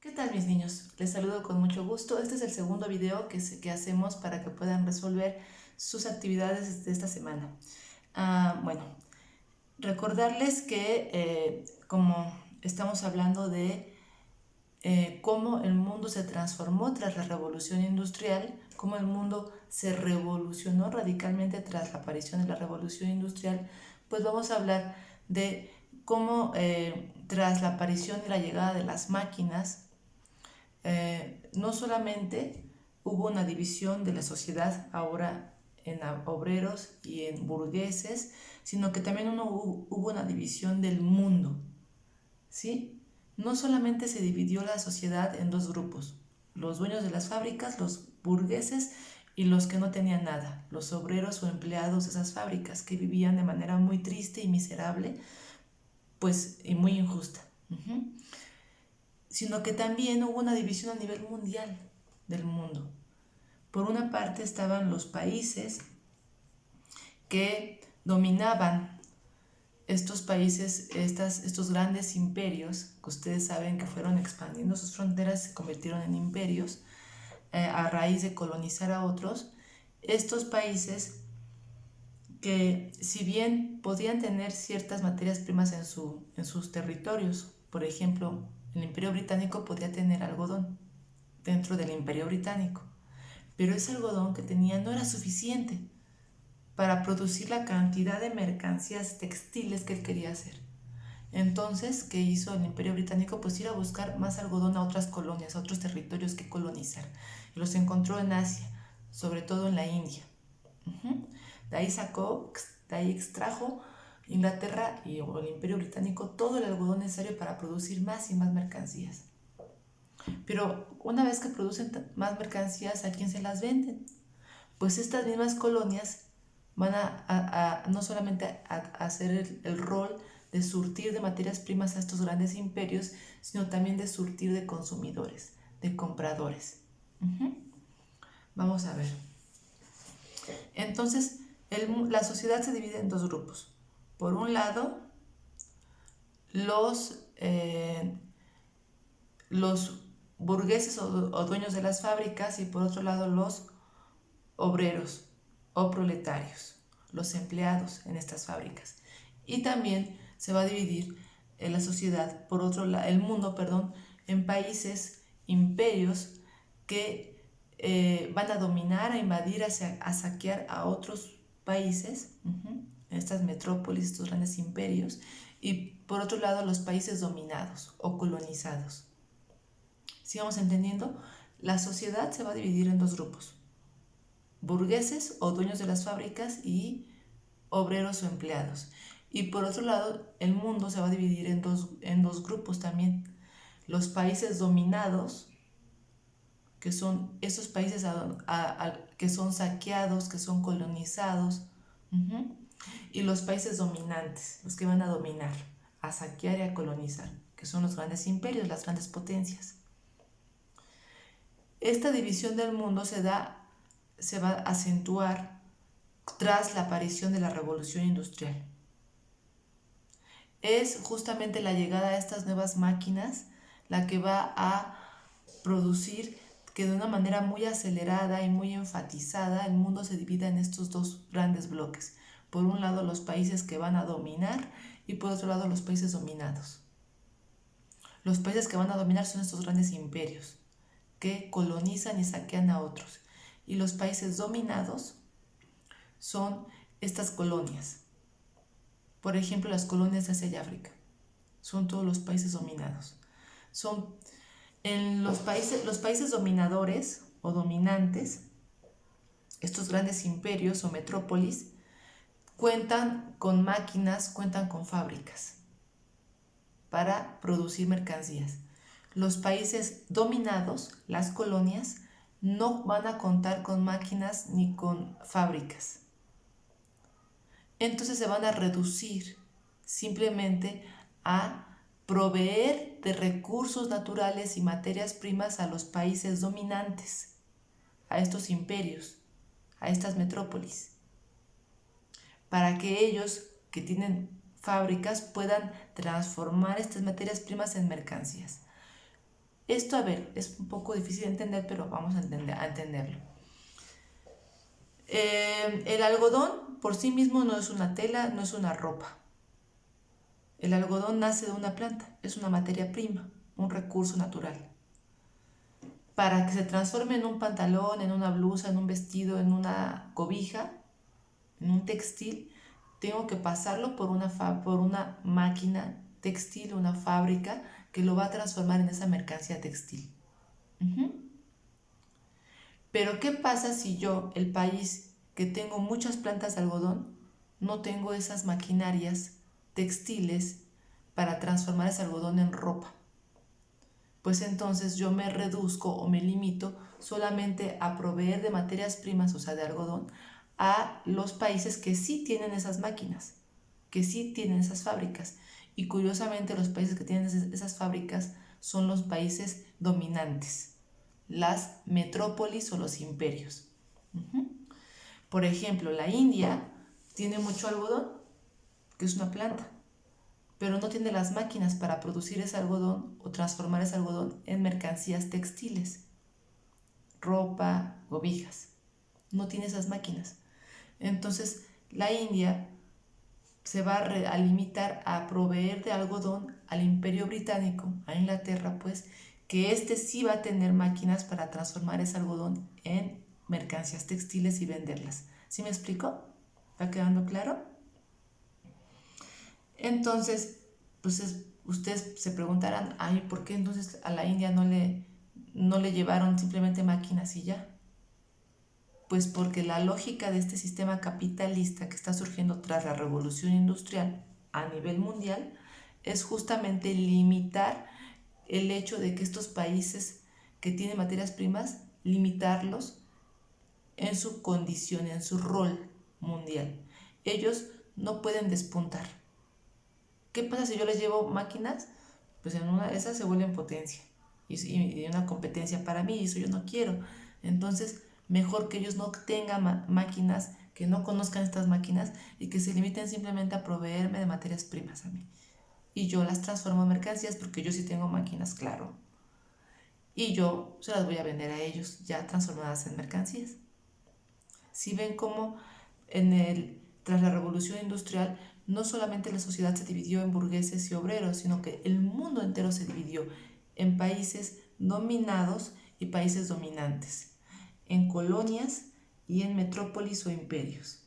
¿Qué tal, mis niños? Les saludo con mucho gusto. Este es el segundo video que hacemos para que puedan resolver sus actividades de esta semana. Bueno, recordarles que como estamos hablando de cómo el mundo se transformó tras la revolución industrial, cómo el mundo se revolucionó radicalmente tras la aparición de la revolución industrial, pues vamos a hablar de cómo tras la aparición y la llegada de las máquinas, no solamente hubo una división de la sociedad ahora en obreros y en burgueses, sino que también hubo una división del mundo, ¿sí? No solamente se dividió la sociedad en dos grupos, los dueños de las fábricas, los burgueses y los que no tenían nada, los obreros o empleados de esas fábricas que vivían de manera muy triste y miserable, pues y muy injusta. Sino que también hubo una división a nivel mundial del mundo. Por una parte estaban los países que dominaban estos países, estos grandes imperios, que ustedes saben que fueron expandiendo sus fronteras, se convirtieron en imperios a raíz de colonizar a otros. Estos países que, si bien podían tener ciertas materias primas en sus territorios, por ejemplo, el Imperio Británico podía tener algodón dentro del Imperio Británico, pero ese algodón que tenía no era suficiente para producir la cantidad de mercancías textiles que él quería hacer. Entonces, ¿qué hizo el Imperio Británico? Pues ir a buscar más algodón a otras colonias, a otros territorios que colonizar. Y los encontró en Asia, sobre todo en la India. De ahí de ahí extrajo Inglaterra y el Imperio Británico todo el algodón necesario para producir más y más mercancías. Pero una vez que producen más mercancías, ¿a quién se las venden? Pues estas mismas colonias van a no solamente a hacer el rol de surtir de materias primas a estos grandes imperios, sino también de surtir de consumidores, de compradores. Vamos a ver. Entonces, la sociedad se divide en dos grupos. Por un lado, los burgueses o dueños de las fábricas, y por otro lado los obreros o proletarios, los empleados en estas fábricas. Y también se va a dividir la sociedad, por otro lado, el mundo, perdón, en países, imperios que van a dominar, a invadir, a saquear a otros países, en estas metrópolis, estos grandes imperios, y por otro lado los países dominados o colonizados. ¿Sí vamos entendiendo? La sociedad se va a dividir en dos grupos: burgueses o dueños de las fábricas y obreros o empleados. Y por otro lado, el mundo se va a dividir en dos grupos también: los países dominados, que son esos países que son saqueados, que son colonizados, y los países dominantes, los que van a dominar, a saquear y a colonizar, que son los grandes imperios, las grandes potencias. Esta división del mundo se va a acentuar tras la aparición de la revolución industrial. Es justamente la llegada a estas nuevas máquinas la que va a producir que de una manera muy acelerada y muy enfatizada el mundo se divida en estos dos grandes bloques. Por un lado los países que van a dominar y por otro lado los países dominados. Los países que van a dominar son estos grandes imperios que colonizan y saquean a otros. Y los países dominados son estas colonias. Por ejemplo, las colonias de Asia y África. Son todos los países dominados. Son en los países dominadores o dominantes, estos grandes imperios o metrópolis, cuentan con máquinas, cuentan con fábricas para producir mercancías. Los países dominados, las colonias, no van a contar con máquinas ni con fábricas. Entonces se van a reducir simplemente a proveer de recursos naturales y materias primas a los países dominantes, a estos imperios, a estas metrópolis, para que ellos que tienen fábricas puedan transformar estas materias primas en mercancías. Esto, a ver, es un poco difícil de entender, pero vamos a entenderlo. El algodón por sí mismo no es una tela, no es una ropa. El algodón nace de una planta, es una materia prima, un recurso natural. Para que se transforme en un pantalón, en una blusa, en un vestido, en una cobija, en un textil, tengo que pasarlo por una máquina textil, una fábrica que lo va a transformar en esa mercancía textil. Pero ¿qué pasa si yo, el país que tengo muchas plantas de algodón, no tengo esas maquinarias textiles para transformar ese algodón en ropa? Pues entonces yo me reduzco o me limito solamente a proveer de materias primas, o sea, de algodón, a los países que sí tienen esas máquinas, que sí tienen esas fábricas. Y curiosamente los países que tienen esas fábricas son los países dominantes, las metrópolis o los imperios. Por ejemplo, la India tiene mucho algodón, que es una planta, pero no tiene las máquinas para producir ese algodón o transformar ese algodón en mercancías textiles, ropa, cobijas. No tiene esas máquinas. Entonces, la India se va a limitar a proveer de algodón al Imperio Británico, a Inglaterra, pues, que este sí va a tener máquinas para transformar ese algodón en mercancías textiles y venderlas. ¿Sí me explico? ¿Va quedando claro? Entonces, pues ustedes se preguntarán, ay, ¿por qué entonces a la India no le llevaron simplemente máquinas y ya? Pues porque la lógica de este sistema capitalista que está surgiendo tras la revolución industrial a nivel mundial es justamente limitar el hecho de que estos países que tienen materias primas, limitarlos en su condición, en su rol mundial. Ellos no pueden despuntar. ¿Qué pasa si yo les llevo máquinas? Pues en una de esas se vuelven potencia y una competencia para mí, y eso yo no quiero. Entonces, mejor que ellos no tengan máquinas, que no conozcan estas máquinas y que se limiten simplemente a proveerme de materias primas a mí. Y yo las transformo en mercancías porque yo sí tengo máquinas, claro. Y yo se las voy a vender a ellos ya transformadas en mercancías. Si ven cómo tras la revolución industrial no solamente la sociedad se dividió en burgueses y obreros, sino que el mundo entero se dividió en países dominados y países dominantes, en colonias y en metrópolis o imperios,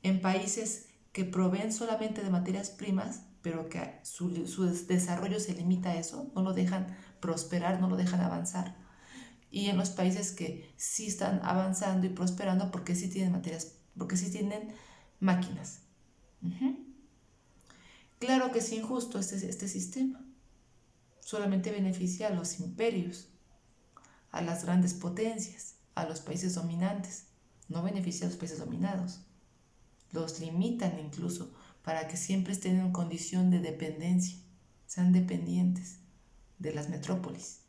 en países que proveen solamente de materias primas, pero que su desarrollo se limita a eso, no lo dejan prosperar, no lo dejan avanzar, y en los países que sí están avanzando y prosperando porque sí tienen porque sí tienen máquinas. Claro que es injusto este sistema. Solamente beneficia a los imperios, a las grandes potencias, a los países dominantes. No beneficia a los países dominados. Los limitan incluso para que siempre estén en condición de dependencia, sean dependientes de las metrópolis,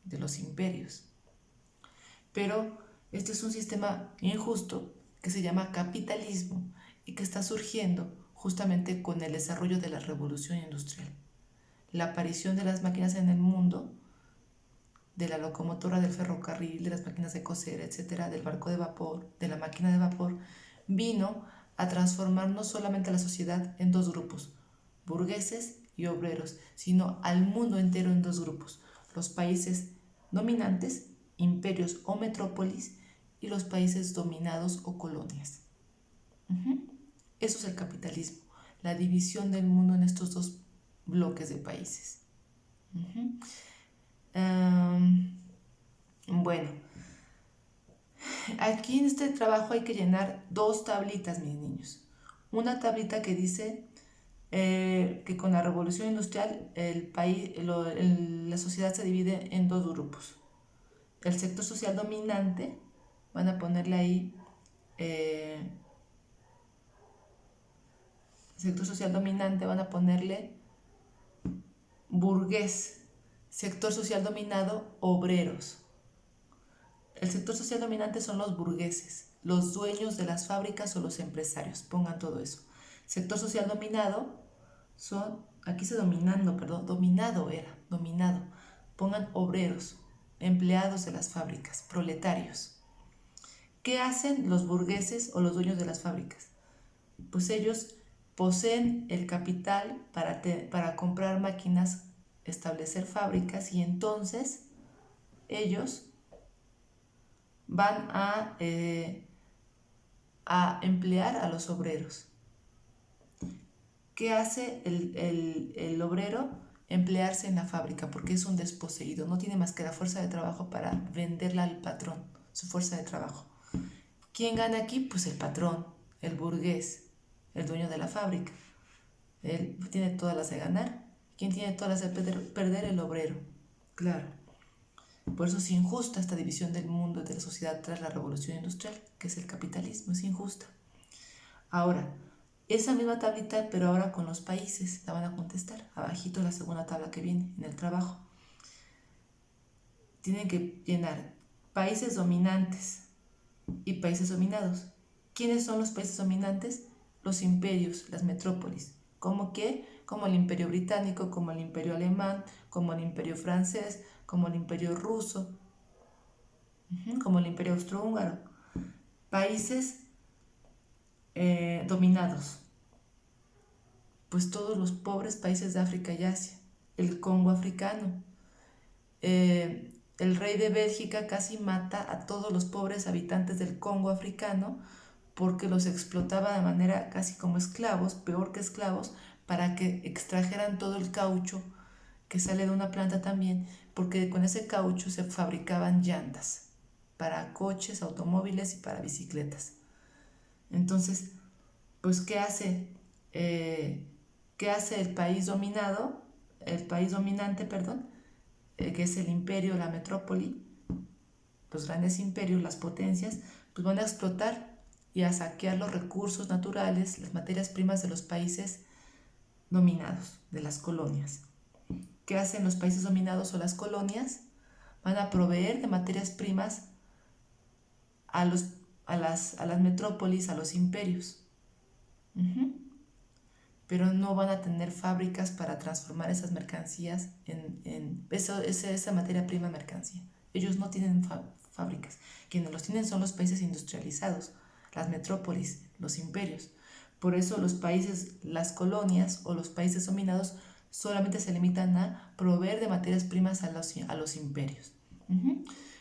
de los imperios. Pero este es un sistema injusto que se llama capitalismo y que está surgiendo justamente con el desarrollo de la revolución industrial. La aparición de las máquinas en el mundo, de la locomotora, del ferrocarril, de las máquinas de coser, etcétera, del barco de vapor, de la máquina de vapor, vino a transformar no solamente a la sociedad en dos grupos, burgueses y obreros, sino al mundo entero en dos grupos, los países dominantes, imperios o metrópolis, y los países dominados o colonias. Eso es el capitalismo, la división del mundo en estos dos bloques de países. Bueno, aquí en este trabajo hay que llenar dos tablitas, mis niños. Una tablita que dice que con la revolución industrial la sociedad se divide en dos grupos. El sector social dominante, van a ponerle ahí, el sector social dominante van a ponerle burgués, sector social dominado, obreros. El sector social dominante son los burgueses, los dueños de las fábricas o los empresarios, pongan todo eso. Sector social dominado son, aquí dice dominado. pongan obreros, empleados de las fábricas, proletarios. ¿Qué hacen los burgueses o los dueños de las fábricas? Pues ellos poseen el capital para comprar máquinas, establecer fábricas, y entonces ellos van a emplear a los obreros. ¿Qué hace el obrero? Emplearse en la fábrica, porque es un desposeído, no tiene más que la fuerza de trabajo para venderla al patrón, su fuerza de trabajo. ¿Quién gana aquí? Pues el patrón, el burgués, el dueño de la fábrica. Él tiene todas las de ganar. ¿Quién tiene todas las de perder? El obrero. Claro. Por eso es injusta esta división del mundo, de la sociedad tras la revolución industrial, que es el capitalismo, es injusta. Ahora, esa misma tablita, pero ahora con los países, la van a contestar. Abajito la segunda tabla que viene en el trabajo. Tienen que llenar países dominantes y países dominados. ¿Quiénes son los países dominantes? Los imperios, las metrópolis. ¿Cómo qué? Como el imperio británico, como el imperio alemán, como el imperio francés, como el imperio ruso, como el imperio austrohúngaro. Países dominados. Pues todos los pobres países de África y Asia. El Congo africano. El rey de Bélgica casi mata a todos los pobres habitantes del Congo africano porque los explotaba de manera casi como esclavos, peor que esclavos, para que extrajeran todo el caucho que sale de una planta también, porque con ese caucho se fabricaban llantas para coches, automóviles y para bicicletas. Entonces, pues, ¿qué hace el país dominado? El país dominante, perdón, que es el imperio, la metrópoli, los grandes imperios, las potencias, pues van a explotar y a saquear los recursos naturales, las materias primas de los países dominados, de las colonias. ¿Qué hacen los países dominados o las colonias? Van a proveer de materias primas a las metrópolis, a los imperios. Pero no van a tener fábricas para transformar esas mercancías en esa materia prima mercancía. Ellos no tienen fábricas. Quienes los tienen son los países industrializados, las metrópolis, los imperios. Por eso los países, las colonias o los países dominados solamente se limitan a proveer de materias primas a los imperios.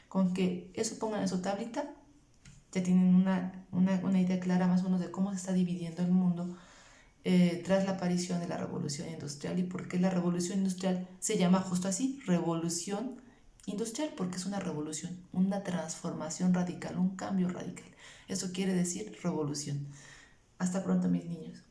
Con que eso pongan en su tablita, ya tienen una idea clara más o menos de cómo se está dividiendo el mundo tras la aparición de la revolución industrial, y por qué la revolución industrial se llama justo así, revolución industrial, porque es una revolución, una transformación radical, un cambio radical. Eso quiere decir revolución. Hasta pronto, mis niños.